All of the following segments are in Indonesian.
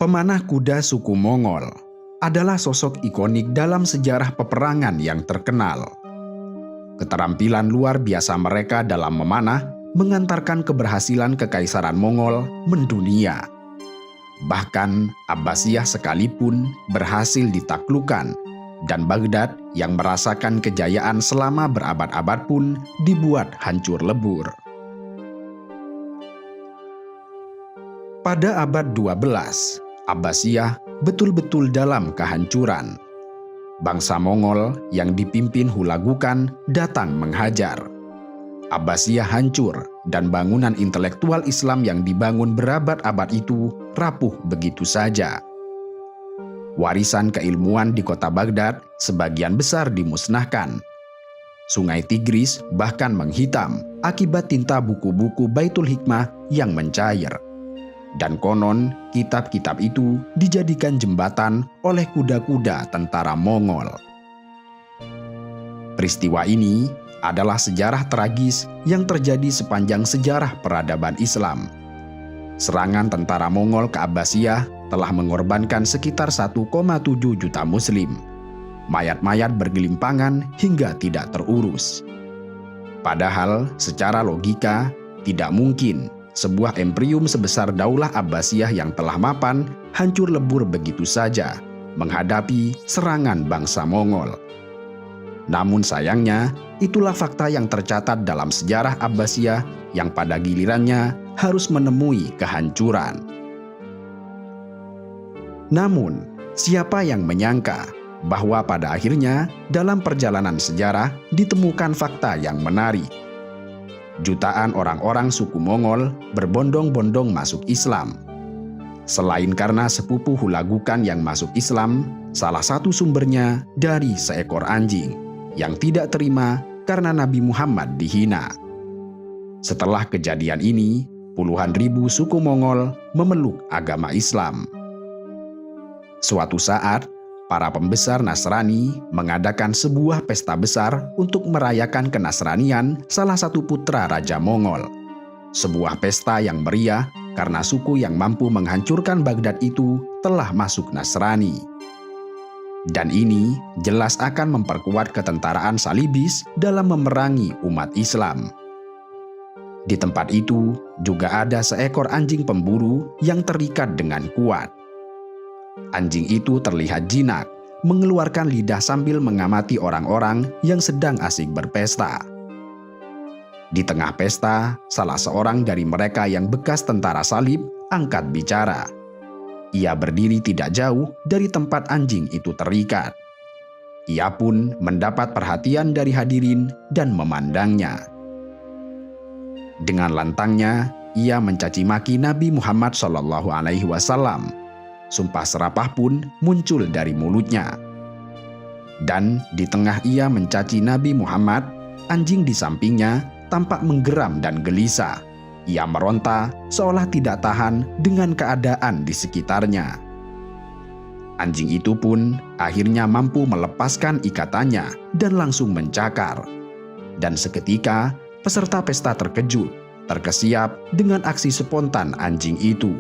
Pemanah kuda suku Mongol adalah sosok ikonik dalam sejarah peperangan yang terkenal. Keterampilan luar biasa mereka dalam memanah mengantarkan keberhasilan Kekaisaran Mongol mendunia. Bahkan Abbasiyah sekalipun berhasil ditaklukkan, dan Baghdad yang merasakan kejayaan selama berabad-abad pun dibuat hancur lebur. Pada abad 12, Abbasiyah betul-betul dalam kehancuran. Bangsa Mongol yang dipimpin Hulagukan datang menghajar. Abbasiyah hancur dan bangunan intelektual Islam yang dibangun berabad-abad itu rapuh begitu saja. Warisan keilmuan di kota Baghdad sebagian besar dimusnahkan. Sungai Tigris bahkan menghitam akibat tinta buku-buku Baitul Hikmah yang mencair. Dan konon, kitab-kitab itu dijadikan jembatan oleh kuda-kuda tentara Mongol. Peristiwa ini adalah sejarah tragis yang terjadi sepanjang sejarah peradaban Islam. Serangan tentara Mongol ke Abbasiyah telah mengorbankan sekitar 1,7 juta Muslim. Mayat-mayat bergelimpangan hingga tidak terurus. Padahal secara logika tidak mungkin sebuah imperium sebesar Daulah Abbasiyah yang telah mapan hancur lebur begitu saja menghadapi serangan bangsa Mongol. Namun sayangnya, itulah fakta yang tercatat dalam sejarah Abbasiyah yang pada gilirannya harus menemui kehancuran. Namun, siapa yang menyangka bahwa pada akhirnya dalam perjalanan sejarah ditemukan fakta yang menarik. Jutaan orang-orang suku Mongol berbondong-bondong masuk Islam. Selain karena sepupu Hulagukan yang masuk Islam, salah satu sumbernya dari seekor anjing yang tidak terima karena Nabi Muhammad dihina. Setelah kejadian ini, puluhan ribu suku Mongol memeluk agama Islam. Suatu saat, para pembesar Nasrani mengadakan sebuah pesta besar untuk merayakan kenasranian salah satu putra Raja Mongol. Sebuah pesta yang meriah karena suku yang mampu menghancurkan Baghdad itu telah masuk Nasrani. Dan ini jelas akan memperkuat ketentaraan Salibis dalam memerangi umat Islam. Di tempat itu juga ada seekor anjing pemburu yang terikat dengan kuat. Anjing itu terlihat jinak, mengeluarkan lidah sambil mengamati orang-orang yang sedang asik berpesta. Di tengah pesta, salah seorang dari mereka yang bekas tentara salib angkat bicara. Ia berdiri tidak jauh dari tempat anjing itu terikat. Ia pun mendapat perhatian dari hadirin dan memandangnya. Dengan lantangnya, ia mencaci maki Nabi Muhammad SAW. Sumpah serapah pun muncul dari mulutnya. Dan di tengah ia mencaci Nabi Muhammad, anjing di sampingnya tampak menggeram dan gelisah. Ia meronta seolah tidak tahan dengan keadaan di sekitarnya. Anjing itu pun akhirnya mampu melepaskan ikatannya dan langsung mencakar. Dan seketika peserta pesta terkejut, terkesiap dengan aksi spontan anjing itu.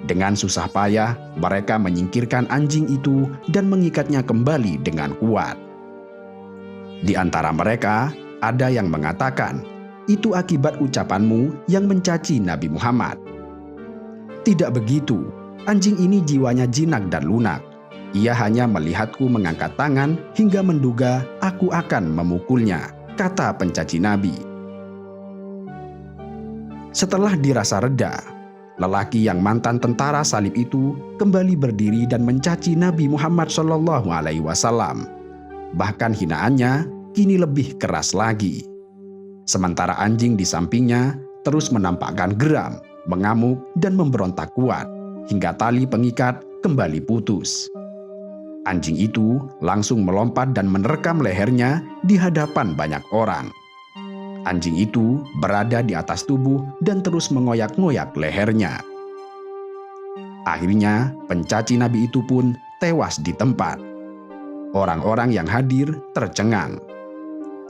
Dengan susah payah, mereka menyingkirkan anjing itu dan mengikatnya kembali dengan kuat. Di antara mereka, ada yang mengatakan, "Itu akibat ucapanmu yang mencaci Nabi Muhammad." Tidak begitu, anjing ini jiwanya jinak dan lunak. Ia hanya melihatku mengangkat tangan hingga menduga aku akan memukulnya, kata pencaci Nabi. Setelah dirasa reda, lelaki yang mantan tentara salib itu kembali berdiri dan mencaci Nabi Muhammad SAW. Bahkan hinaannya kini lebih keras lagi. Sementara anjing di sampingnya terus menampakkan geram, mengamuk, dan memberontak kuat, hingga tali pengikat kembali putus. Anjing itu langsung melompat dan menerkam lehernya di hadapan banyak orang. Anjing itu berada di atas tubuh dan terus mengoyak-ngoyak lehernya. Akhirnya, pencaci Nabi itu pun tewas di tempat. Orang-orang yang hadir tercengang.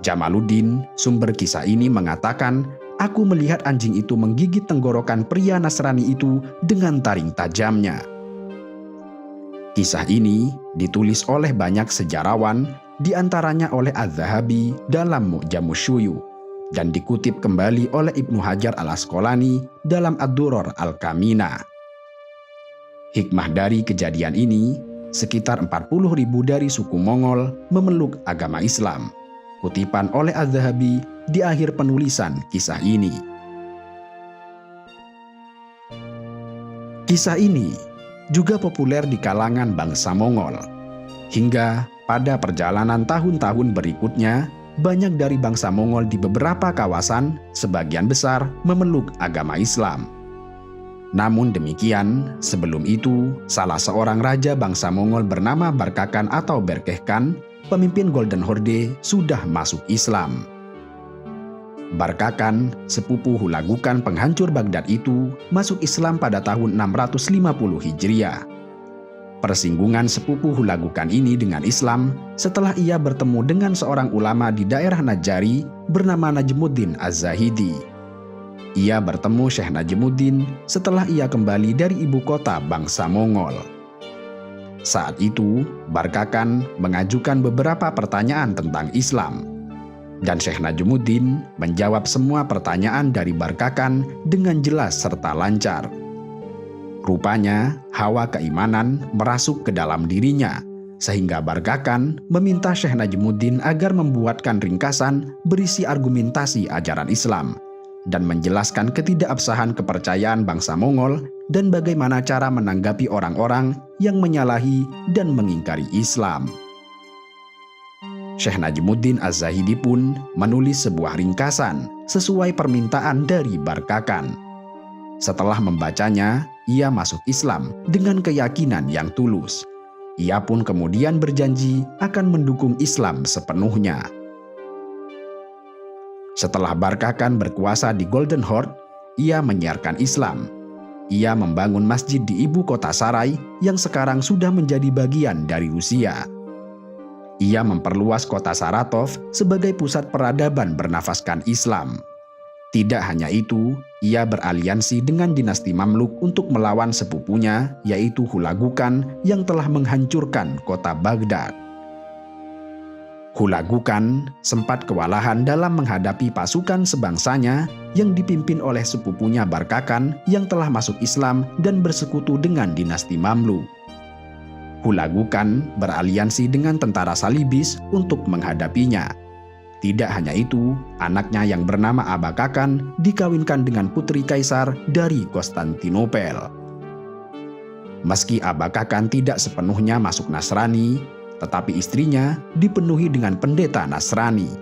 Jamaluddin, sumber kisah ini mengatakan, "Aku melihat anjing itu menggigit tenggorokan pria Nasrani itu dengan taring tajamnya. Kisah ini ditulis oleh banyak sejarawan, di antaranya oleh Az-Zahabi dalam Mu'jamus Syuyukh, dan dikutip kembali oleh Ibnu Hajar al-Asqalani dalam Ad-Durar al-Kamina. Hikmah dari kejadian ini, sekitar 40.000 dari suku Mongol memeluk agama Islam. Kutipan oleh Az-Zahabi di akhir penulisan kisah ini. Kisah ini juga populer di kalangan bangsa Mongol. Hingga pada perjalanan tahun-tahun berikutnya, banyak dari bangsa Mongol di beberapa kawasan, sebagian besar memeluk agama Islam. Namun demikian, sebelum itu, salah seorang raja bangsa Mongol bernama Barkakan atau Berkehkan, pemimpin Golden Horde, sudah masuk Islam. Barkakan, sepupu Hulagukan penghancur Baghdad itu, masuk Islam pada tahun 650 Hijriah. Persinggungan sepupu Hulagukan ini dengan Islam setelah ia bertemu dengan seorang ulama di daerah Najjari bernama Najmuddin Az-Zahidi. Ia bertemu Syekh Najmuddin setelah ia kembali dari ibu kota bangsa Mongol. Saat itu, Barkakan mengajukan beberapa pertanyaan tentang Islam. Dan Syekh Najmuddin menjawab semua pertanyaan dari Barkakan dengan jelas serta lancar. Rupanya, hawa keimanan merasuk ke dalam dirinya, sehingga Barkakan meminta Syekh Najmuddin agar membuatkan ringkasan berisi argumentasi ajaran Islam, dan menjelaskan ketidakabsahan kepercayaan bangsa Mongol dan bagaimana cara menanggapi orang-orang yang menyalahi dan mengingkari Islam. Syekh Najmuddin Az-Zahidi pun menulis sebuah ringkasan sesuai permintaan dari Barkakan. Setelah membacanya, ia masuk Islam dengan keyakinan yang tulus. Ia pun kemudian berjanji akan mendukung Islam sepenuhnya. Setelah Barkakan berkuasa di Golden Horde, ia menyiarkan Islam. Ia membangun masjid di ibu kota Sarai yang sekarang sudah menjadi bagian dari Rusia. Ia memperluas kota Saratov sebagai pusat peradaban bernafaskan Islam. Tidak hanya itu, ia beraliansi dengan dinasti Mamluk untuk melawan sepupunya, yaitu Hulagukan yang telah menghancurkan kota Baghdad. Hulagukan sempat kewalahan dalam menghadapi pasukan sebangsanya yang dipimpin oleh sepupunya Barkakan yang telah masuk Islam dan bersekutu dengan dinasti Mamluk. Hulagukan beraliansi dengan tentara Salibis untuk menghadapinya. Tidak hanya itu, anaknya yang bernama Abakakan dikawinkan dengan putri kaisar dari Konstantinopel. Meski Abakakan tidak sepenuhnya masuk Nasrani, tetapi istrinya dipenuhi dengan pendeta Nasrani.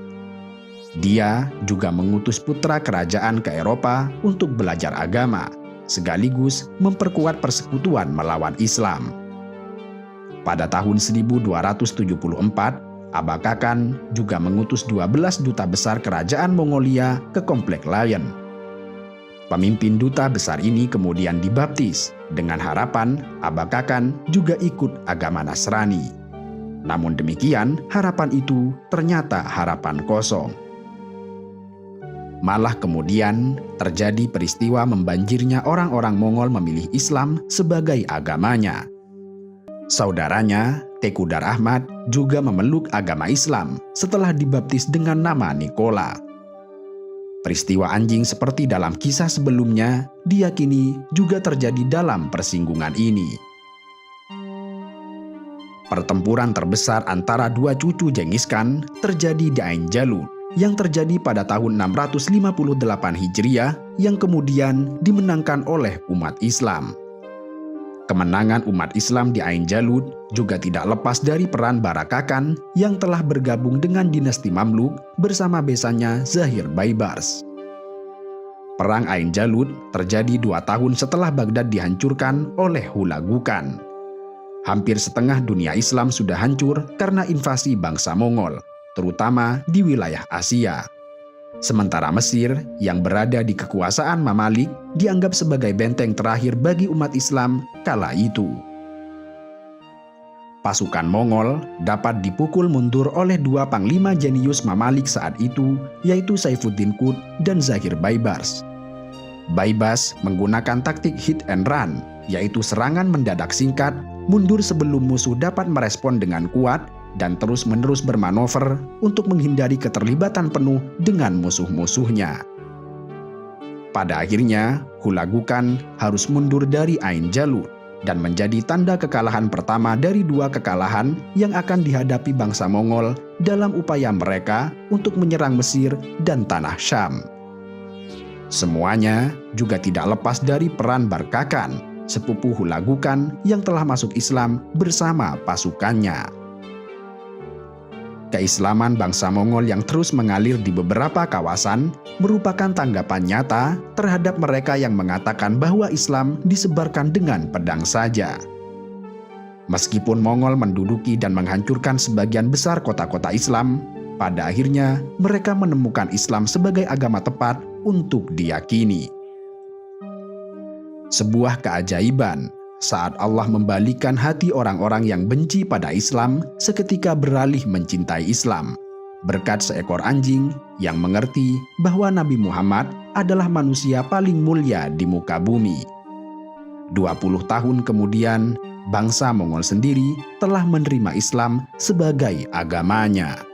Dia juga mengutus putra kerajaan ke Eropa untuk belajar agama, sekaligus memperkuat persekutuan melawan Islam. Pada tahun 1274, Abakakan juga mengutus 12 duta besar kerajaan Mongolia ke Komplek Lion. Pemimpin duta besar ini kemudian dibaptis dengan harapan Abakakan juga ikut agama Nasrani. Namun demikian, harapan itu ternyata harapan kosong. Malah kemudian terjadi peristiwa membanjirnya orang-orang Mongol memilih Islam sebagai agamanya. Saudaranya, Tengku Dar Ahmad, juga memeluk agama Islam setelah dibaptis dengan nama Nikola. Peristiwa anjing seperti dalam kisah sebelumnya diyakini juga terjadi dalam persinggungan ini. Pertempuran terbesar antara dua cucu Genghis Khan terjadi di Ain Jalut yang terjadi pada tahun 658 Hijriah yang kemudian dimenangkan oleh umat Islam. Kemenangan umat Islam di Ain Jalut juga tidak lepas dari peran Barakakan yang telah bergabung dengan dinasti Mamluk bersama besannya Zahir Baibars. Perang Ain Jalut terjadi 2 tahun setelah Baghdad dihancurkan oleh Hulagukan. Hampir setengah dunia Islam sudah hancur karena invasi bangsa Mongol, terutama di wilayah Asia. Sementara Mesir yang berada di kekuasaan Mamalik dianggap sebagai benteng terakhir bagi umat Islam kala itu. Pasukan Mongol dapat dipukul mundur oleh 2 panglima jenius Mamalik saat itu, yaitu Saifuddin Qut dan Zahir Baibars. Baibars menggunakan taktik hit and run, yaitu serangan mendadak singkat mundur sebelum musuh dapat merespon dengan kuat dan terus-menerus bermanuver untuk menghindari keterlibatan penuh dengan musuh-musuhnya. Pada akhirnya, Hulagukan harus mundur dari Ain Jalut dan menjadi tanda kekalahan pertama dari dua kekalahan yang akan dihadapi bangsa Mongol dalam upaya mereka untuk menyerang Mesir dan tanah Syam. Semuanya juga tidak lepas dari peran Barkakan, sepupu Hulagukan yang telah masuk Islam bersama pasukannya. Keislaman bangsa Mongol yang terus mengalir di beberapa kawasan merupakan tanggapan nyata terhadap mereka yang mengatakan bahwa Islam disebarkan dengan pedang saja. Meskipun Mongol menduduki dan menghancurkan sebagian besar kota-kota Islam, pada akhirnya mereka menemukan Islam sebagai agama tepat untuk diyakini. Sebuah keajaiban saat Allah membalikan hati orang-orang yang benci pada Islam seketika beralih mencintai Islam, berkat seekor anjing yang mengerti bahwa Nabi Muhammad adalah manusia paling mulia di muka bumi. 20 tahun kemudian, bangsa Mongol sendiri telah menerima Islam sebagai agamanya.